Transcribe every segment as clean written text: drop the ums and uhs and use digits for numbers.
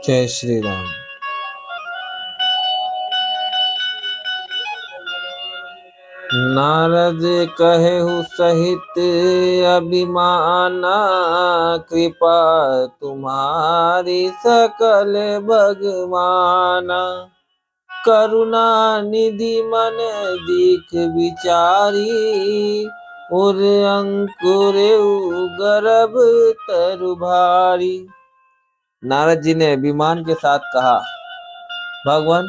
जय श्री राम। नारद कहेहु सहित अभिमाना, कृपा तुम्हारी सकल भगवाना। करुणा निधि मन दीख विचारी, उर अंकुर गर्भ तरु भारी। नारद जी ने अभिमान के साथ कहा, भगवान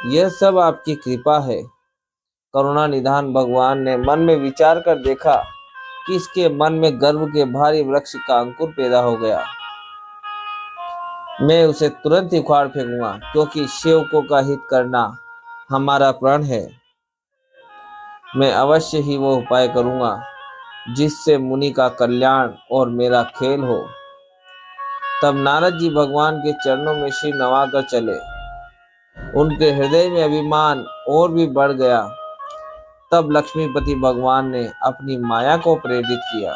यह सब आपकी कृपा है। करुणा निधान भगवान ने मन में विचार कर देखा कि इसके मन में गर्व के भारी वृक्ष का अंकुर पैदा हो गया। मैं उसे तुरंत ही उखाड़ फेंकूंगा, क्योंकि सेवकों का हित करना हमारा प्रण है। मैं अवश्य ही वो उपाय करूंगा जिससे मुनि का कल्याण और मेरा खेल हो। तब नारद जी भगवान के चरणों में सिर नवाकर चले। उनके हृदय में अभिमान और भी बढ़ गया। तब लक्ष्मीपति भगवान ने अपनी माया को प्रेरित किया।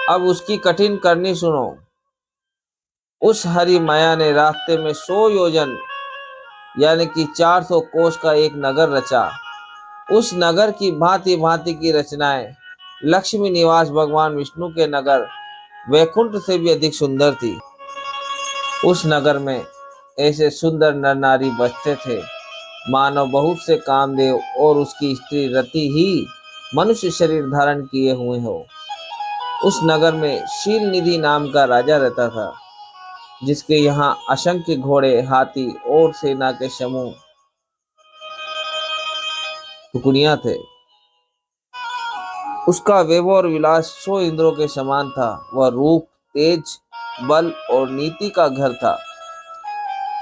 अब उसकी कठिन करनी सुनो। उस हरि माया ने रास्ते में 100 योजन यानी कि 400 कोस का एक नगर रचा। उस नगर की भांति भांति की रचनाएं लक्ष्मी निवास भगवान विष्णु के नगर वैकुंठ से भी अधिक सुंदर थी। उस नगर में ऐसे सुंदर नर नारी बसते थे मानो बहुत से कामदेव और उसकी स्त्री रति ही मनुष्य शरीर धारण किए हुए हो। उस नगर में शील निधि नाम का राजा रहता था, जिसके यहाँ असंख्य घोड़े, हाथी और सेना के समूह टुकड़ियां थे। उसका वैभव और विलास 100 इंद्रों के समान था। वह रूप, तेज, बल और नीति का घर था।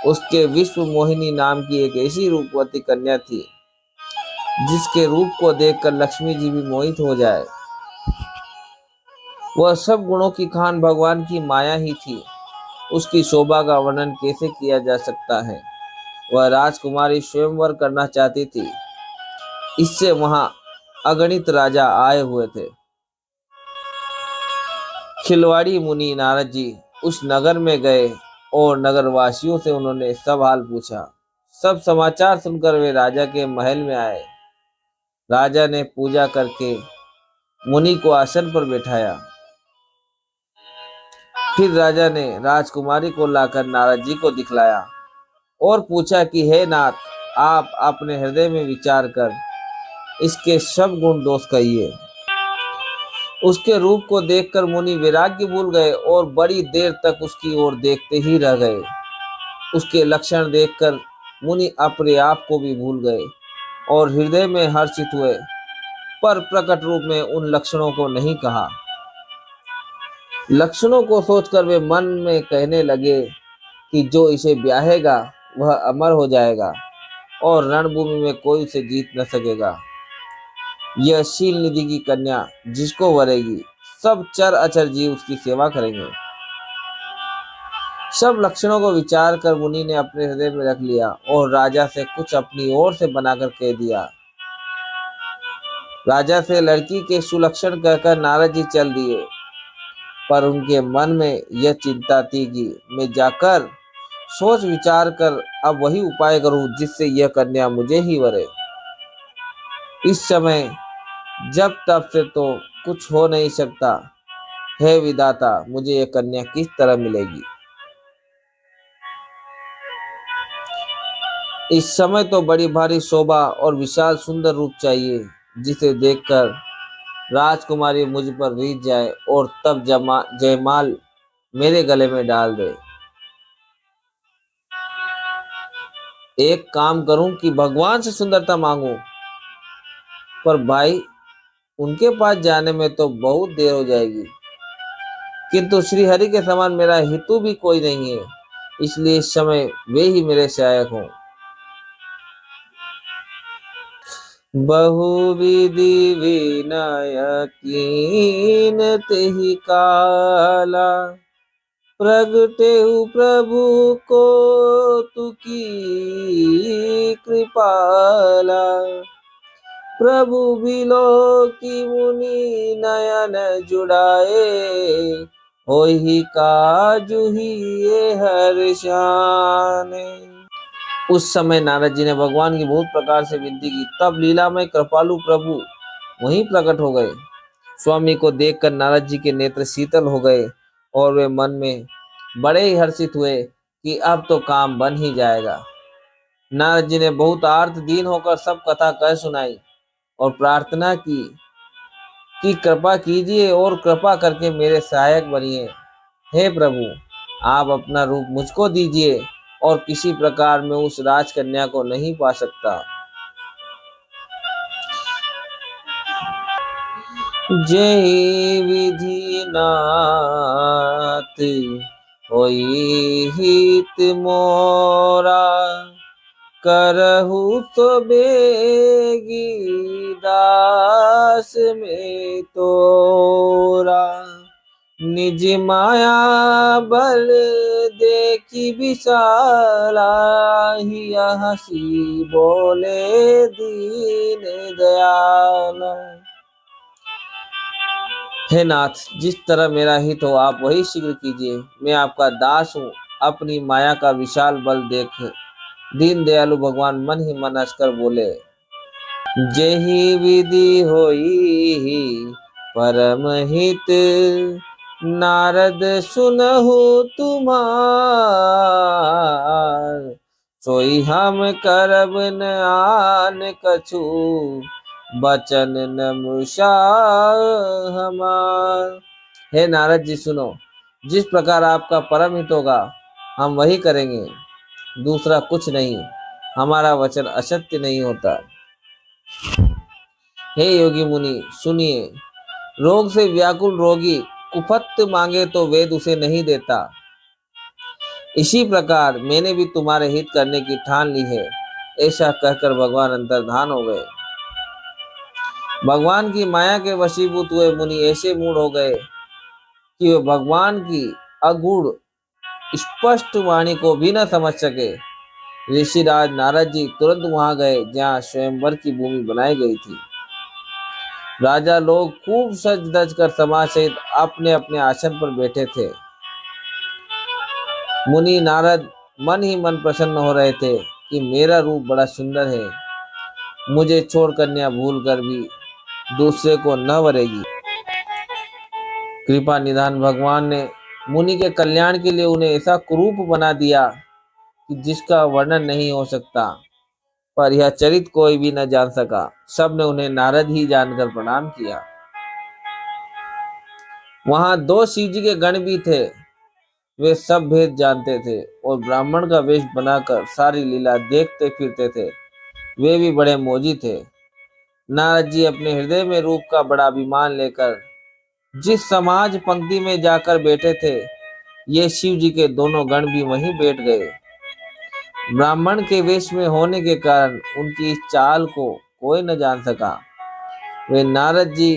उसके विश्व मोहिनी नाम की एक ऐसी रूपवती कन्या थी जिसके रूप को देखकर लक्ष्मी जी भी मोहित हो जाए। वह सब गुणों की खान भगवान की माया ही थी। उसकी शोभा का वर्णन कैसे किया जा सकता है। वह राजकुमारी स्वयंवर करना चाहती थी। इससे वहां अगणित राजा आए हुए थे। खिलवाड़ी मुनि नारद जी उस नगर में गए और नगरवासियों से उन्होंने सब हाल पूछा। सब समाचार सुनकर वे राजा के महल में आए। राजा ने पूजा करके मुनि को आसन पर बैठाया। फिर राजा ने राजकुमारी को लाकर नारद जी को दिखलाया और पूछा कि हे नाथ, आप अपने हृदय में विचार कर इसके सब गुण दोष कहिए। उसके रूप को देखकर मुनि वैराग्य भूल गए और बड़ी देर तक उसकी ओर देखते ही रह गए। उसके लक्षण देखकर मुनि अपने आप को भी भूल गए और हृदय में हर्षित हुए, पर प्रकट रूप में उन लक्षणों को नहीं कहा। लक्षणों को सोचकर वे मन में कहने लगे कि जो इसे ब्याहेगा वह अमर हो जाएगा और रणभूमि में कोई उसे जीत न सकेगा। यह शील निधि की कन्या जिसको वरेगी, सब चर अचर जीव उसकी सेवा करेंगे। सब लक्षणों को विचार कर मुनि ने अपने हृदय में रख लिया और राजा से कुछ अपनी ओर से बनाकर कह दिया। राजा से लड़की के सुलक्षण कहकर नारद जी चल दिए, पर उनके मन में यह चिंता थी कि मैं जाकर सोच विचार कर अब वही उपाय करूं जिससे यह कन्या मुझे ही वरे। इस समय जब तब से तो कुछ हो नहीं सकता। हे विधाता, मुझे यह कन्या किस तरह मिलेगी। इस समय तो बड़ी भारी शोभा और विशाल सुंदर रूप चाहिए, जिसे देखकर राजकुमारी मुझ पर रीझ जाए और तब जयमाल मेरे गले में डाल दे। एक काम करूं कि भगवान से सुंदरता मांगूं, पर भाई उनके पास जाने में तो बहुत देर हो जाएगी। किंतु श्री हरि के समान मेरा हितु भी कोई नहीं है, इसलिए इस समय वे ही मेरे सहायक हों। बहुविधि विनय कीनते काला, प्रगटेहु प्रभु को तुकी कृपाला। प्रभु बिलो की मुनि नयन जुड़ाए, होई काजू ही ये हर शान। उस समय नारद जी ने भगवान की बहुत प्रकार से विनती की। तब लीला में कृपालु प्रभु वहीं प्रकट हो गए। स्वामी को देखकर नारद जी के नेत्र शीतल हो गए और वे मन में बड़े ही हर्षित हुए कि अब तो काम बन ही जाएगा। नारद जी ने बहुत आर्त दीन होकर सब कथा कह सुनाई और प्रार्थना की कि कृपा कीजिए और कृपा करके मेरे सहायक बनिए। हे प्रभु, आप अपना रूप मुझको दीजिए और किसी प्रकार मैं उस राजकन्या को नहीं पा सकता। जय विधि नाथ होई हित मोरा, करहु तो बेगी दास में तोरा। निज माया बल देखी विशाला, हिया हसी बोले दीन दयाल। हे नाथ, जिस तरह मेरा हित हो आप वही शीघ्र कीजिए। मैं आपका दास हूँ। अपनी माया का विशाल बल देख दीन दयालु भगवान मन ही मन हंसकर बोले, जेहि विधि होई परम हित, नारद सुनहु तुम्हार। सोई हम करब न आन कछु, बचन न मुषा हमार। हे नारद जी सुनो, जिस प्रकार आपका परम हित होगा हम वही करेंगे, दूसरा कुछ नहीं। हमारा वचन असत्य नहीं होता। हे योगी मुनि सुनिए, रोग से व्याकुल रोगी कुफत मांगे तो वेद उसे नहीं देता। इसी प्रकार मैंने भी तुम्हारे हित करने की ठान ली है। ऐसा कहकर भगवान अंतर्धान हो गए। भगवान की माया के वशीभूत हुए मुनि ऐसे मूड हो गए कि वे भगवान की अगूढ़ स्पष्ट वाणी को भी न समझ सके। ऋषिराज नारद जी तुरंत वहां गए जहाँ स्वयंवर की भूमि बनाई गई थी। राजा लोग खूब सज धज कर समाज सहित अपने अपने आसन पर बैठे थे। मुनि नारद मन ही मन प्रसन्न हो रहे थे कि मेरा रूप बड़ा सुंदर है, मुझे छोड़ कन्या भूल कर भी दूसरे को न वरेगी। कृपा निधान भगवान ने मुनि के कल्याण के लिए उन्हें ऐसा कुरूप बना दिया कि जिसका वर्णन नहीं हो सकता, पर यह चरित कोई भी न जान सका। सबने उन्हें नारद ही जानकर प्रणाम किया। वहां दो शिव जी के गण भी थे। वे सब भेद जानते थे और ब्राह्मण का वेश बनाकर सारी लीला देखते फिरते थे। वे भी बड़े मौजी थे। नारद जी अपने हृदय में रूप का बड़ा अभिमान लेकर जिस समाज पंक्ति में जाकर बैठे थे, ये शिव जी के दोनों गण भी वहीं बैठ गए। ब्राह्मण के वेश में होने के कारण उनकी इस चाल को कोई न जान सका। वे नारद जी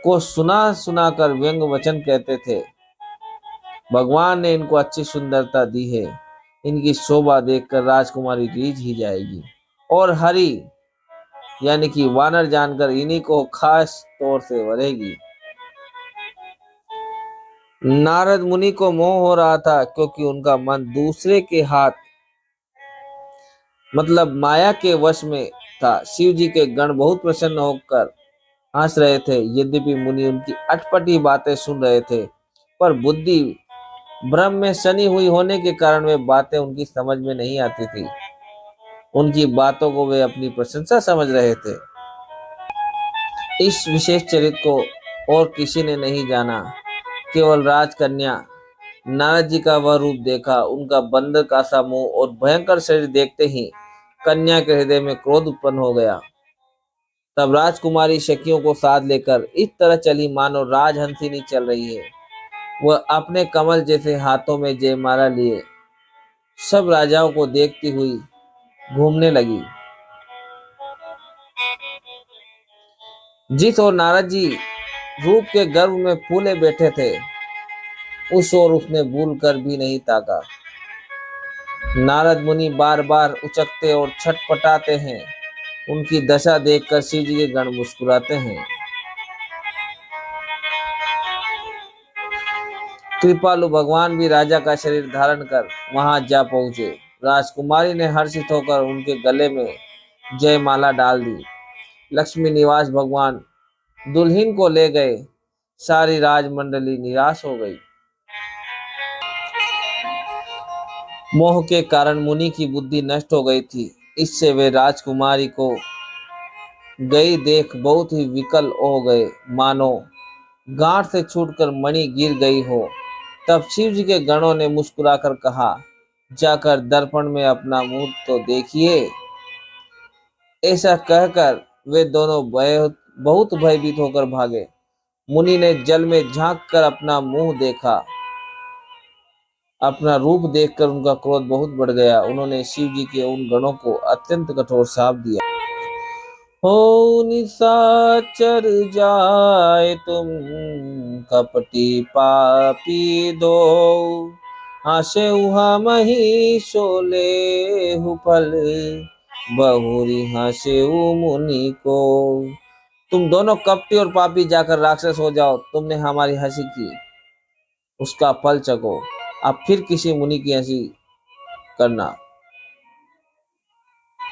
को सुना सुना कर व्यंग वचन कहते थे। भगवान ने इनको अच्छी सुंदरता दी है, इनकी शोभा देखकर राजकुमारी रीझ ही जाएगी और हरि यानी कि वानर जानकर इन्हीं को खास तौर से वरेगी। नारद मुनि को मोह हो रहा था क्योंकि उनका मन दूसरे के हाथ मतलब माया के वश में था। शिव जी के गण बहुत प्रसन्न होकर हंस रहे थे। यद्यपि मुनि उनकी अटपटी बातें सुन रहे थे, पर बुद्धि भ्रम में सनी हुई होने के कारण वे बातें उनकी समझ में नहीं आती थी। उनकी बातों को वे अपनी प्रशंसा समझ रहे थे। इस विशेष चरित्र को और किसी ने नहीं जाना, केवल राजकन्या। नारद जी का वह रूप देखा, उनका बंदर का सा मुंह और भयंकर शरीर देखते ही कन्या के हृदय में क्रोध उत्पन्न हो गया। तब राजकुमारी शकियों को साथ लेकर इस तरह चली मानो राजहंसिनी चल रही है। वह अपने कमल जैसे हाथों में जयमाला लिए सब राजाओं को देखती हुई घूमने लगी। जिस ओर नारद जी रूप के गर्व में फूले बैठे थे, उस ओर उसने भूल कर भी नहीं ताका। नारद मुनि बार बार उचकते और छटपटाते हैं। उनकी दशा देखकर शिव जी के गण मुस्कुराते हैं। कृपालु भगवान भी राजा का शरीर धारण कर वहां जा पहुंचे। राजकुमारी ने हर्षित होकर उनके गले में जयमाला डाल दी। लक्ष्मी निवास भगवान दुल्हन को ले गए। सारी राजमंडली निराश हो गई। मोह के कारण मुनि की बुद्धि नष्ट हो गई थी। इससे वे राजकुमारी को गई देख बहुत ही विकल हो गए, मानो गांठ से छूटकर मणि गिर गई हो। तब शिव जी के गणों ने मुस्कुराकर कहा, जाकर दर्पण में अपना मुंह तो देखिए। ऐसा कहकर वे दोनों बहुत भयभीत होकर भागे। मुनि ने जल में झांक कर अपना मुंह देखा। अपना रूप देखकर उनका क्रोध बहुत बढ़ गया। उन्होंने शिव जी के उन गणों को अत्यंत कठोर शाप दिया। हो निशाचर जाए तुम कपटी पापी दो, हासे उहा मही शोले हुपल बहुरी हासे मुनि को। तुम दोनों कपटी और पापी जाकर राक्षस हो जाओ। तुमने हमारी हंसी की, उसका फल चखो। अब फिर किसी मुनि की हंसी करना।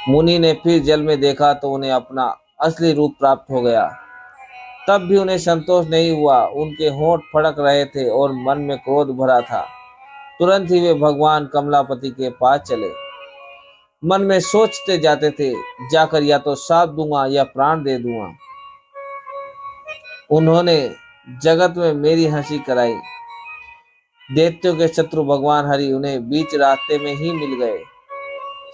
मुनि ने फिर जल में देखा तो उन्हें अपना असली रूप प्राप्त हो गया। तब भी उन्हें संतोष नहीं हुआ। उनके होंठ फड़क रहे थे और मन में क्रोध भरा था। तुरंत ही वे भगवान कमलापति के पास चले। मन में सोचते जाते थे, जाकर या तो श्राप दूंगा या प्राण दे दूंगा। उन्होंने जगत में मेरी हंसी कराई। दैत्यों के शत्रु भगवान हरि उन्हें बीच रास्ते में ही मिल गए।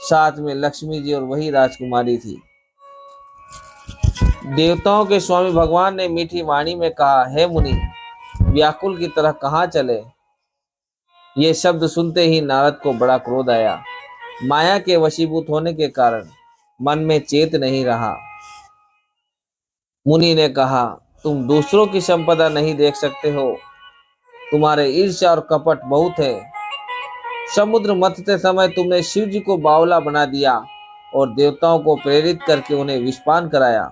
साथ में लक्ष्मी जी और वही राजकुमारी थी। देवताओं के स्वामी भगवान ने मीठी वाणी में कहा, हे मुनि, व्याकुल की तरह कहाँ चले। ये शब्द सुनते ही नारद को बड़ा क्रोध आया। माया के वशीभूत होने के कारण मन में चेत नहीं रहा। मुनि ने कहा, तुम दूसरों की संपदा नहीं देख सकते हो। तुम्हारे ईर्ष्या और कपट बहुत है। समुद्र मथते समय तुमने शिव जी को बावला बना दिया और देवताओं को प्रेरित करके उन्हें विषपान कराया।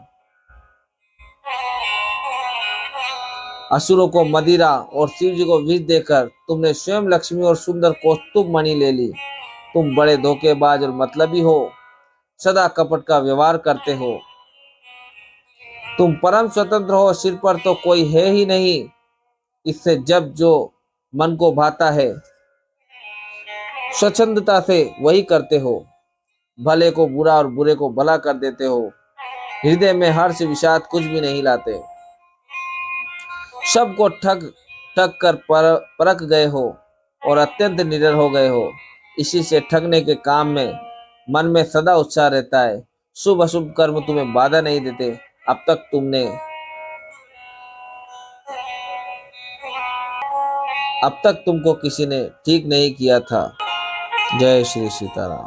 असुरों को मदिरा और शिव जी को विष देकर तुमने स्वयं लक्ष्मी और सुंदर कौस्तुभ मणि ले ली। तुम बड़े धोखेबाज और मतलबी हो, सदा कपट का व्यवहार करते हो। तुम परम स्वतंत्र हो, सिर पर तो कोई है ही नहीं। इससे जब जो मन को भाता है स्वच्छंदता से वही करते हो। भले को बुरा और बुरे को भला कर देते हो। हृदय में हर्ष विषाद कुछ भी नहीं लाते। सबको ठग ठग कर परख गए हो और अत्यंत निडर हो गए हो। इसी से ठगने के काम में मन में सदा उत्साह रहता है। शुभ अशुभ कर्म तुम्हें बाधा नहीं देते। अब तक तुमको किसी ने ठीक नहीं किया था। जय श्री सीताराम।